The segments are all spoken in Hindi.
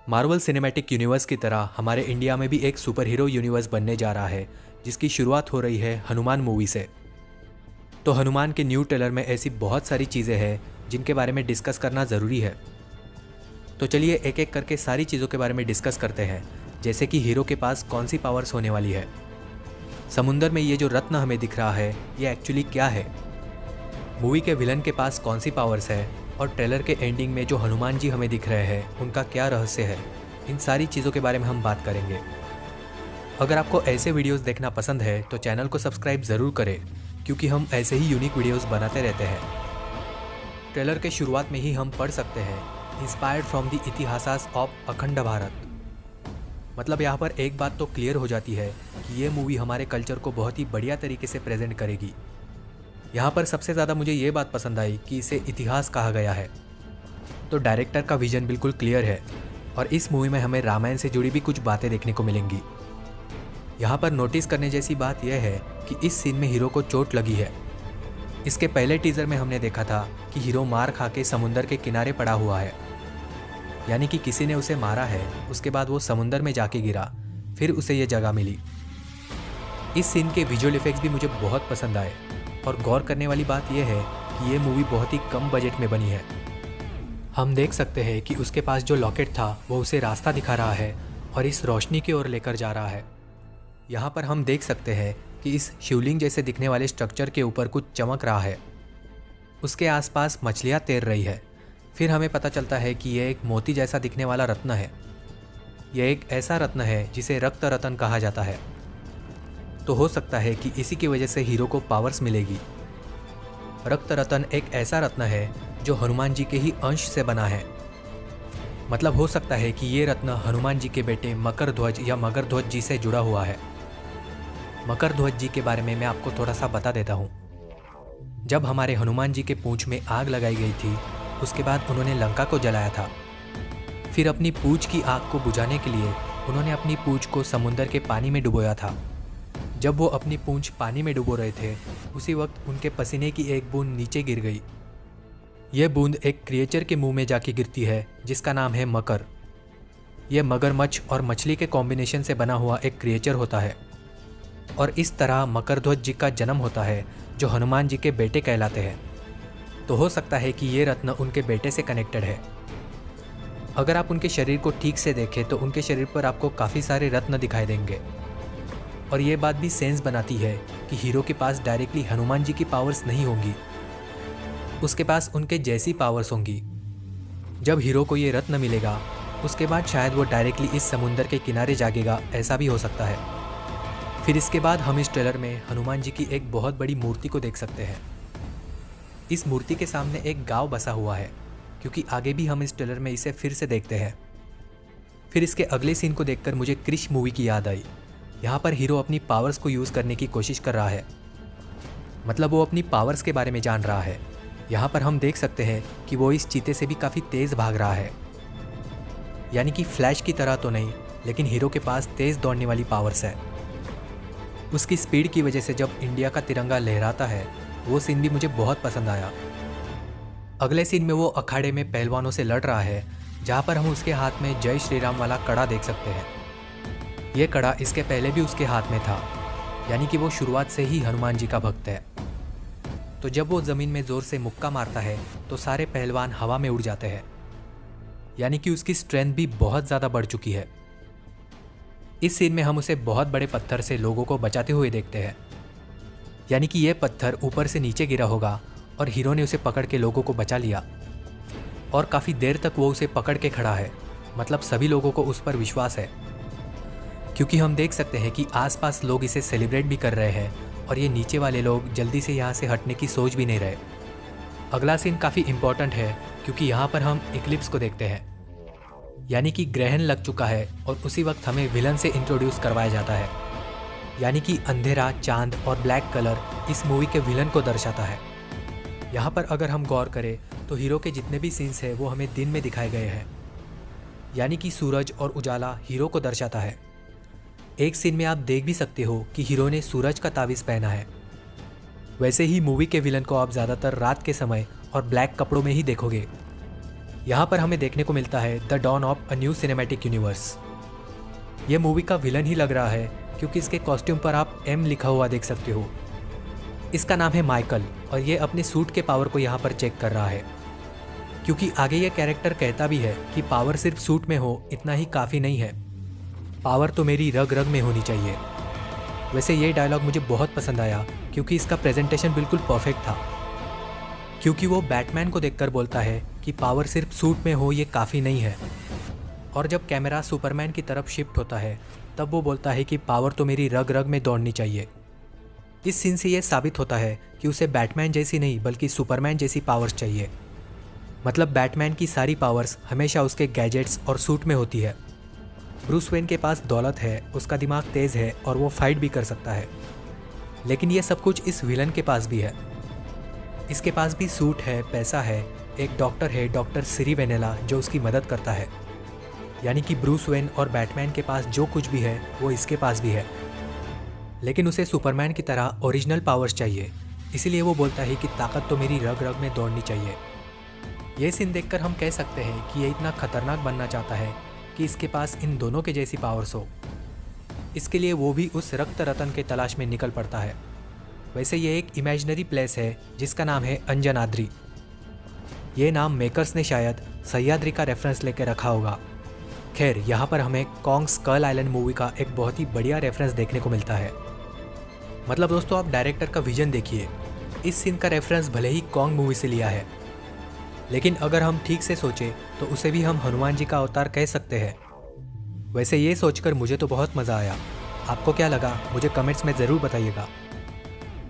मार्वल सिनेमैटिक यूनिवर्स की तरह हमारे इंडिया में भी एक सुपर हीरो यूनिवर्स बनने जा रहा है, जिसकी शुरुआत हो रही है हनुमान मूवी से। तो हनुमान के न्यू ट्रेलर में ऐसी बहुत सारी चीज़ें हैं जिनके बारे में डिस्कस करना ज़रूरी है। तो चलिए एक एक करके सारी चीज़ों के बारे में डिस्कस करते हैं, जैसे कि हीरो के पास कौन सी पावर्स होने वाली है, समुंदर में ये जो रत्न हमें दिख रहा है ये एक्चुअली क्या है, मूवी के विलन के पास कौन सी पावर्स है, और ट्रेलर के एंडिंग में जो हनुमान जी हमें दिख रहे हैं उनका क्या रहस्य है। इन सारी चीज़ों के बारे में हम बात करेंगे। अगर आपको ऐसे वीडियोस देखना पसंद है तो चैनल को सब्सक्राइब ज़रूर करें, क्योंकि हम ऐसे ही यूनिक वीडियोस बनाते रहते हैं। ट्रेलर के शुरुआत में ही हम पढ़ सकते हैं, इंस्पायर्ड फ्रॉम द इतिहासास ऑफ अखंड भारत। मतलब यहाँ पर एक बात तो क्लियर हो जाती है कि ये मूवी हमारे कल्चर को बहुत ही बढ़िया तरीके से प्रेजेंट करेगी। यहाँ पर सबसे ज़्यादा मुझे ये बात पसंद आई कि इसे इतिहास कहा गया है। तो डायरेक्टर का विजन बिल्कुल क्लियर है और इस मूवी में हमें रामायण से जुड़ी भी कुछ बातें देखने को मिलेंगी। यहाँ पर नोटिस करने जैसी बात यह है कि इस सीन में हीरो को चोट लगी है। इसके पहले टीज़र में हमने देखा था कि हीरो मार खा के समुंदर के किनारे पड़ा हुआ है, यानी कि किसी ने उसे मारा है, उसके बाद वो समुंदर में जाके गिरा, फिर उसे ये जगह मिली। इस सीन के विजुअल इफेक्ट्स भी मुझे बहुत पसंद आए, और गौर करने वाली बात यह है कि ये मूवी बहुत ही कम बजट में बनी है। हम देख सकते हैं कि उसके पास जो लॉकेट था वो उसे रास्ता दिखा रहा है और इस रोशनी की ओर लेकर जा रहा है। यहाँ पर हम देख सकते हैं कि इस शिवलिंग जैसे दिखने वाले स्ट्रक्चर के ऊपर कुछ चमक रहा है। उसके आसपास मछलियाँ तैर रही है। फिर हमें पता चलता है कि यह एक मोती जैसा दिखने वाला रत्न है। यह एक ऐसा रत्न है जिसे रक्त रत्न कहा जाता है। तो हो सकता है कि इसी की वजह से हीरो को पावर्स मिलेगी। रक्त रत्न एक ऐसा रत्न है जो हनुमान जी के ही अंश से बना है। मतलब हो सकता है कि ये रत्न हनुमान जी के बेटे मकर ध्वज या मगर ध्वज जी से जुड़ा हुआ है। मकर ध्वज जी के बारे में मैं आपको थोड़ा सा बता देता हूँ। जब हमारे हनुमान जी के पूंछ में आग लगाई गई थी, उसके बाद उन्होंने लंका को जलाया था। फिर अपनी पूंछ की आग को बुझाने के लिए उन्होंने अपनी पूंछ को समुंदर के पानी में डुबोया था। जब वो अपनी पूंछ पानी में डुबो रहे थे, उसी वक्त उनके पसीने की एक बूंद नीचे गिर गई। यह बूंद एक क्रिएचर के मुंह में जाके गिरती है जिसका नाम है मकर। यह मगरमच्छ और मछली के कॉम्बिनेशन से बना हुआ एक क्रिएचर होता है, और इस तरह मकर ध्वज जी का जन्म होता है जो हनुमान जी के बेटे कहलाते हैं। तो हो सकता है कि ये रत्न उनके बेटे से कनेक्टेड है। अगर आप उनके शरीर को ठीक से देखें तो उनके शरीर पर आपको काफ़ी सारे रत्न दिखाई देंगे, और ये बात भी सेंस बनाती है कि हीरो के पास डायरेक्टली हनुमान जी की पावर्स नहीं होंगी, उसके पास उनके जैसी पावर्स होंगी। जब हीरो को ये रत्न मिलेगा उसके बाद शायद वो डायरेक्टली इस समुंदर के किनारे जागेगा, ऐसा भी हो सकता है। फिर इसके बाद हम इस ट्रेलर में हनुमान जी की एक बहुत बड़ी मूर्ति को देख सकते हैं। इस मूर्ति के सामने एक गाँव बसा हुआ है, क्योंकि आगे भी हम इस ट्रेलर में इसे फिर से देखते हैं। फिर इसके अगले सीन को देखकर मुझे क्रिश मूवी की याद आई। यहाँ पर हीरो अपनी पावर्स को यूज़ करने की कोशिश कर रहा है, मतलब वो अपनी पावर्स के बारे में जान रहा है। यहाँ पर हम देख सकते हैं कि वो इस चीते से भी काफ़ी तेज़ भाग रहा है, यानी कि फ्लैश की तरह तो नहीं, लेकिन हीरो के पास तेज़ दौड़ने वाली पावर्स है। उसकी स्पीड की वजह से जब इंडिया का तिरंगा लहराता है, वो सीन भी मुझे बहुत पसंद आया। अगले सीन में वो अखाड़े में पहलवानों से लड़ रहा है, जहाँ पर हम उसके हाथ में जय श्री राम वाला कड़ा देख सकते हैं। ये कड़ा इसके पहले भी उसके हाथ में था, यानी कि वो शुरुआत से ही हनुमान जी का भक्त है। तो जब वो ज़मीन में ज़ोर से मुक्का मारता है तो सारे पहलवान हवा में उड़ जाते हैं, यानी कि उसकी स्ट्रेंथ भी बहुत ज़्यादा बढ़ चुकी है। इस सीन में हम उसे बहुत बड़े पत्थर से लोगों को बचाते हुए देखते हैं, यानी कि ये पत्थर ऊपर से नीचे गिरा होगा और हीरो ने उसे पकड़ के लोगों को बचा लिया, और काफ़ी देर तक वो उसे पकड़ के खड़ा है। मतलब सभी लोगों को उस पर विश्वास है, क्योंकि हम देख सकते हैं कि आसपास लोग इसे सेलिब्रेट भी कर रहे हैं, और ये नीचे वाले लोग जल्दी से यहाँ से हटने की सोच भी नहीं रहे। अगला सीन काफ़ी इम्पोर्टेंट है, क्योंकि यहाँ पर हम इक्लिप्स को देखते हैं, यानी कि ग्रहण लग चुका है, और उसी वक्त हमें विलन से इंट्रोड्यूस करवाया जाता है। यानी कि अंधेरा, चांद और ब्लैक कलर इस मूवी के विलन को दर्शाता है। यहाँ पर अगर हम गौर करें तो हीरो के जितने भी सीन्स हैं वो हमें दिन में दिखाए गए हैं, यानी कि सूरज और उजाला हीरो को दर्शाता है। एक सीन में आप देख भी सकते हो कि हीरो ने सूरज का तावीज़ पहना है। वैसे ही मूवी के विलन को आप ज़्यादातर रात के समय और ब्लैक कपड़ों में ही देखोगे। यहाँ पर हमें देखने को मिलता है the dawn of a new cinematic universe. ये मूवी का विलन ही लग रहा है क्योंकि इसके कॉस्ट्यूम पर आप एम लिखा हुआ देख सकते हो। इसका नाम है माइकल और ये अपने सूट के पावर को यहाँ पर चेक कर रहा है, क्योंकि आगे ये कैरेक्टर कहता भी है कि पावर सिर्फ सूट में हो इतना ही काफ़ी नहीं है, पावर तो मेरी रग रग में होनी चाहिए। वैसे ये डायलॉग मुझे बहुत पसंद आया क्योंकि इसका प्रेजेंटेशन बिल्कुल परफेक्ट था, क्योंकि वो बैटमैन को देखकर बोलता है कि पावर सिर्फ सूट में हो ये काफ़ी नहीं है, और जब कैमरा सुपरमैन की तरफ शिफ्ट होता है तब वो बोलता है कि पावर तो मेरी रग रग में दौड़नी चाहिए। इस सीन से ये साबित होता है कि उसे बैटमैन जैसी नहीं बल्कि सुपरमैन जैसी पावर्स चाहिए। मतलब बैटमैन की सारी पावर्स हमेशा उसके गैजेट्स और सूट में होती है। ब्रूस वेन के पास दौलत है, उसका दिमाग तेज़ है और वो फाइट भी कर सकता है, लेकिन ये सब कुछ इस विलन के पास भी है। इसके पास भी सूट है, पैसा है, एक डॉक्टर है, डॉक्टर सिरी वेनेला, जो उसकी मदद करता है। यानी कि ब्रूस वेन और बैटमैन के पास जो कुछ भी है वो इसके पास भी है, लेकिन उसे सुपरमैन की तरह ओरिजिनल पावर्स चाहिए। इसीलिए वो बोलता है कि ताकत तो मेरी रग रग में दौड़नी चाहिए। ये सीन देखकर हम कह सकते हैं कि ये इतना खतरनाक बनना चाहता है कि इसके पास इन दोनों के जैसी पावर्स हो। इसके लिए वो भी उस रक्त रतन के तलाश में निकल पड़ता है। वैसे ये एक इमेजिनरी प्लेस है जिसका नाम है अंजनाद्री। ये नाम मेकर्स ने शायद सह्याद्री का रेफरेंस लेकर रखा होगा। खैर, यहाँ पर हमें कॉन्ग स्कल आइलैंड मूवी का एक बहुत ही बढ़िया रेफरेंस देखने को मिलता है। मतलब दोस्तों, आप डायरेक्टर का विजन देखिए। इस सीन का रेफरेंस भले ही कॉन्ग मूवी से लिया है, लेकिन अगर हम ठीक से सोचें तो उसे भी हम हनुमान जी का अवतार कह सकते हैं। वैसे ये सोचकर मुझे तो बहुत मज़ा आया। आपको क्या लगा मुझे कमेंट्स में ज़रूर बताइएगा।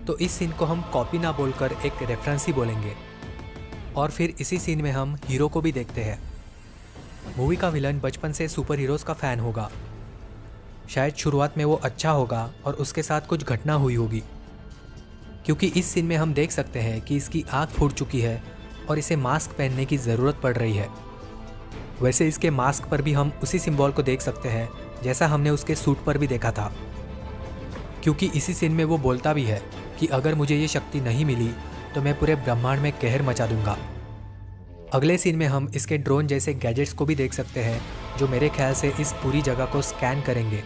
तो इस सीन को हम कॉपी ना बोलकर एक रेफरेंस ही बोलेंगे, और फिर इसी सीन में हम हीरो को भी देखते हैं। मूवी का विलन बचपन से सुपर हीरोज़ का फ़ैन होगा। शायद शुरुआत में वो अच्छा होगा और उसके साथ कुछ घटना हुई होगी, क्योंकि इस सीन में हम देख सकते हैं कि इसकी आँख फूट चुकी है और इसे मास्क पहनने की ज़रूरत पड़ रही है। वैसे इसके मास्क पर भी हम उसी सिंबल को देख सकते हैं जैसा हमने उसके सूट पर भी देखा था, क्योंकि इसी सीन में वो बोलता भी है कि अगर मुझे ये शक्ति नहीं मिली तो मैं पूरे ब्रह्मांड में कहर मचा दूंगा। अगले सीन में हम इसके ड्रोन जैसे गैजेट्स को भी देख सकते हैं जो मेरे ख्याल से इस पूरी जगह को स्कैन करेंगे।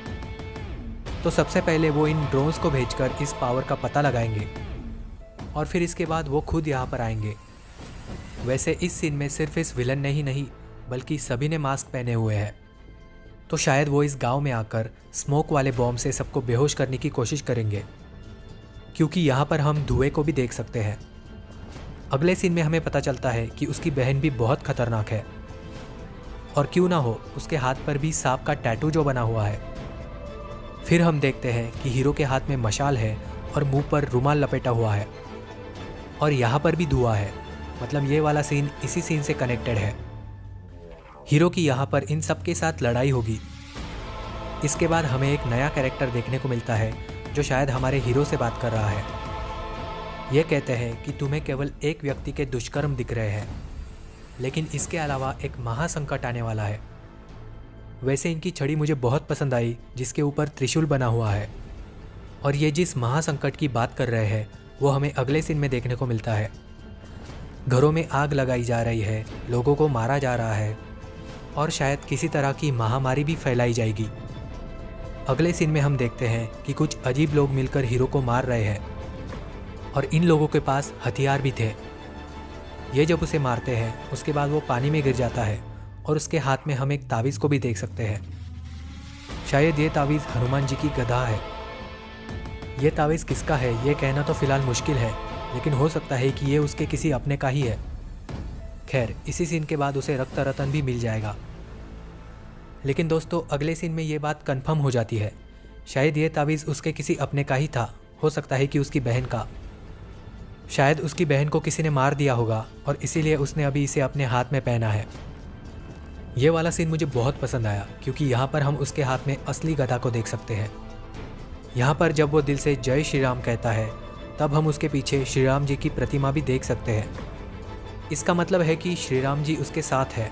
तो सबसे पहले वो इन ड्रोन्स को भेजकर इस पावर का पता लगाएंगे और फिर इसके बाद वो खुद यहाँ पर आएंगे। वैसे इस सीन में सिर्फ इस विलन ने ही नहीं बल्कि सभी ने मास्क पहने हुए हैं, तो शायद वो इस गांव में आकर स्मोक वाले बॉम्ब से सबको बेहोश करने की कोशिश करेंगे, क्योंकि यहाँ पर हम धुएं को भी देख सकते हैं। अगले सीन में हमें पता चलता है कि उसकी बहन भी बहुत खतरनाक है, और क्यों ना हो उसके हाथ पर भी सांप का टैटू जो बना हुआ है। फिर हम देखते हैं कि हीरो के हाथ में मशाल है और मुंह पर रुमाल लपेटा हुआ है, और यहाँ पर भी धुआं है। मतलब ये वाला सीन इसी सीन से कनेक्टेड है। हीरो की यहाँ पर इन सब के साथ लड़ाई होगी। इसके बाद हमें एक नया कैरेक्टर देखने को मिलता है जो शायद हमारे हीरो से बात कर रहा है। ये कहते हैं कि तुम्हें केवल एक व्यक्ति के दुष्कर्म दिख रहे हैं, लेकिन इसके अलावा एक महासंकट आने वाला है। वैसे इनकी छड़ी मुझे बहुत पसंद आई जिसके ऊपर त्रिशूल बना हुआ है, और ये जिस महासंकट की बात कर रहे हैं वो हमें अगले सीन में देखने को मिलता है। घरों में आग लगाई जा रही है, लोगों को मारा जा रहा है, और शायद किसी तरह की महामारी भी फैलाई जाएगी। अगले सीन में हम देखते हैं कि कुछ अजीब लोग मिलकर हीरो को मार रहे हैं, और इन लोगों के पास हथियार भी थे। ये जब उसे मारते हैं उसके बाद वो पानी में गिर जाता है, और उसके हाथ में हम एक तावीज़ को भी देख सकते हैं। शायद ये तावीज़ हनुमान जी की गदा है। ये तावीज़ किसका है ये कहना तो फिलहाल मुश्किल है, लेकिन हो सकता है कि ये उसके किसी अपने का ही है। खैर, इसी सीन के बाद उसे रक्त रतन भी मिल जाएगा। लेकिन दोस्तों, अगले सीन में ये बात कंफर्म हो जाती है, शायद ये तावीज़ उसके किसी अपने का ही था। हो सकता है कि उसकी बहन का। शायद उसकी बहन को किसी ने मार दिया होगा और इसीलिए उसने अभी इसे अपने हाथ में पहना है। ये वाला सीन मुझे बहुत पसंद आया, क्योंकि यहाँ पर हम उसके हाथ में असली गदा को देख सकते हैं। यहाँ पर जब वो दिल से जय श्री राम कहता है तब हम उसके पीछे श्री राम जी की प्रतिमा भी देख सकते हैं। इसका मतलब है कि श्री राम जी उसके साथ है,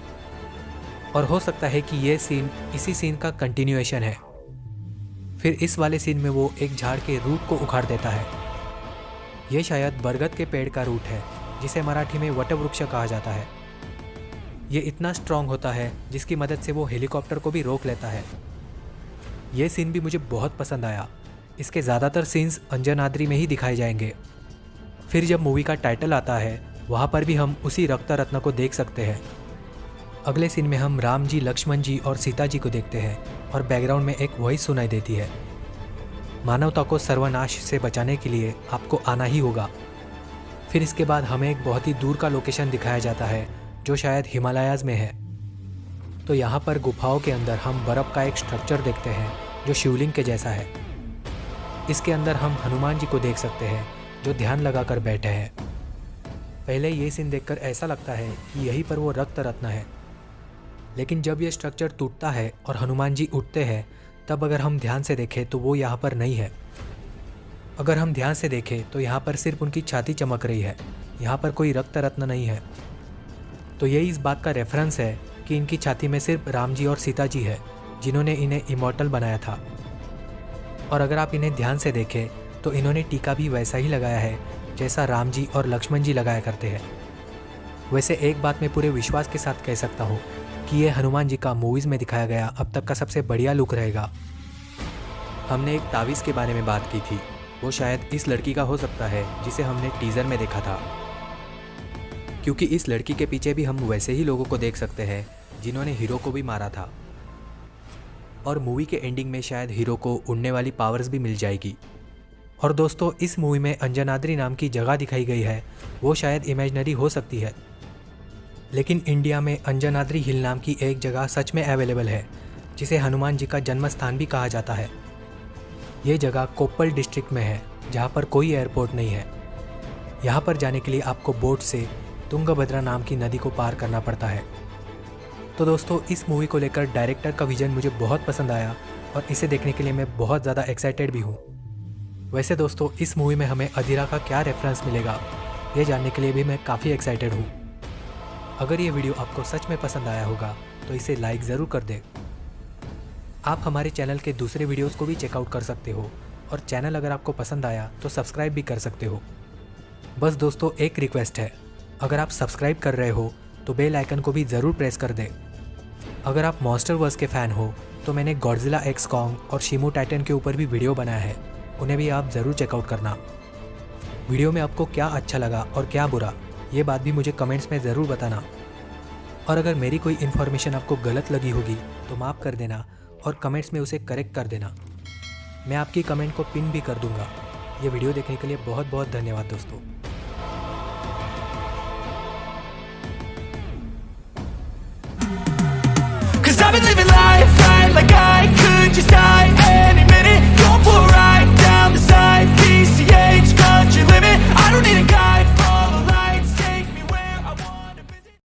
और हो सकता है कि ये सीन इसी सीन का कंटिन्यूएशन है। फिर इस वाले सीन में वो एक झाड़ के रूट को उखाड़ देता है। ये शायद बरगद के पेड़ का रूट है, जिसे मराठी में वटवृक्ष कहा जाता है। ये इतना स्ट्रांग होता है जिसकी मदद से वो हेलीकॉप्टर को भी रोक लेता है। ये सीन भी मुझे बहुत पसंद आया। इसके ज़्यादातर सीन्स अंजनाद्री में ही दिखाए जाएंगे। फिर जब मूवी का टाइटल आता है वहाँ पर भी हम उसी रक्त रत्न को देख सकते हैं। अगले सीन में हम राम जी, लक्ष्मण जी और सीता जी को देखते हैं और बैकग्राउंड में एक वॉइस सुनाई देती है, मानवता को सर्वनाश से बचाने के लिए आपको आना ही होगा। फिर इसके बाद हमें एक बहुत ही दूर का लोकेशन दिखाया जाता है जो शायद हिमालयाज़ में है। तो यहाँ पर गुफाओं के अंदर हम बर्फ़ का एक स्ट्रक्चर देखते हैं जो शिवलिंग के जैसा है। इसके अंदर हम हनुमान जी को देख सकते हैं जो ध्यान लगाकर बैठे हैं। पहले ये सीन देखकर ऐसा लगता है कि यहीं पर वो रक्त रत्न है, लेकिन जब ये स्ट्रक्चर टूटता है और हनुमान जी उठते हैं तब अगर हम ध्यान से देखें तो वो यहाँ पर नहीं है। अगर हम ध्यान से देखें तो यहाँ पर सिर्फ उनकी छाती चमक रही है, यहाँ पर कोई रक्त रत्न नहीं है। तो यही इस बात का रेफरेंस है कि इनकी छाती में सिर्फ राम जी और सीता जी है जिन्होंने इन्हें इमॉर्टल बनाया था। और अगर आप इन्हें ध्यान से देखें तो इन्होंने टीका भी वैसा ही लगाया है जैसा राम जी और लक्ष्मण जी लगाया करते हैं। वैसे एक बात मैं पूरे विश्वास के साथ कह सकता हूँ कि ये हनुमान जी का मूवीज़ में दिखाया गया अब तक का सबसे बढ़िया लुक रहेगा। हमने एक तावीज़ के बारे में बात की थी, वो शायद इस लड़की का हो सकता है जिसे हमने टीज़र में देखा था, क्योंकि इस लड़की के पीछे भी हम वैसे ही लोगों को देख सकते हैं जिन्होंने हीरो को भी मारा था। और मूवी के एंडिंग में शायद हीरो को उड़ने वाली पावर्स भी मिल जाएगी। और दोस्तों, इस मूवी में अंजनाद्री नाम की जगह दिखाई गई है, वो शायद इमेजिनरी हो सकती है, लेकिन इंडिया में अंजनाद्री हिल नाम की एक जगह सच में अवेलेबल है जिसे हनुमान जी का जन्म स्थान भी कहा जाता है। ये जगह कोप्पल डिस्ट्रिक्ट में है जहाँ पर कोई एयरपोर्ट नहीं है। यहाँ पर जाने के लिए आपको बोट से तुंगभद्रा नाम की नदी को पार करना पड़ता है। तो दोस्तों, इस मूवी को लेकर डायरेक्टर का विजन मुझे बहुत पसंद आया और इसे देखने के लिए मैं बहुत ज़्यादा एक्साइटेड भी हूँ। वैसे दोस्तों, इस मूवी में हमें अधीरा का क्या रेफरेंस मिलेगा ये जानने के लिए भी मैं काफ़ी एक्साइटेड हूँ। अगर ये वीडियो आपको सच में पसंद आया होगा तो इसे लाइक ज़रूर कर दें। आप हमारे चैनल के दूसरे वीडियोस को भी चेकआउट कर सकते हो और चैनल अगर आपको पसंद आया तो सब्सक्राइब भी कर सकते हो। बस दोस्तों, एक रिक्वेस्ट है, अगर आप सब्सक्राइब कर रहे हो तो बेल आइकन को भी ज़रूर प्रेस कर दें। अगर आप मॉन्स्टरवर्स के फ़ैन हो तो मैंने गॉडजिला एक्स कॉन्ग और शिमू टाइटन के ऊपर भी वीडियो बनाया है, उन्हें भी आप ज़रूर चेकआउट करना। वीडियो में आपको क्या अच्छा लगा और क्या बुरा, ये बात भी मुझे कमेंट्स में ज़रूर बताना। और अगर मेरी कोई इन्फॉर्मेशन आपको गलत लगी होगी तो माफ़ कर देना और कमेंट्स में उसे करेक्ट कर देना। मैं आपकी कमेंट को पिन भी कर दूंगा। ये वीडियो देखने के लिए बहुत बहुत धन्यवाद दोस्तों। Cause I've been living life right like I could just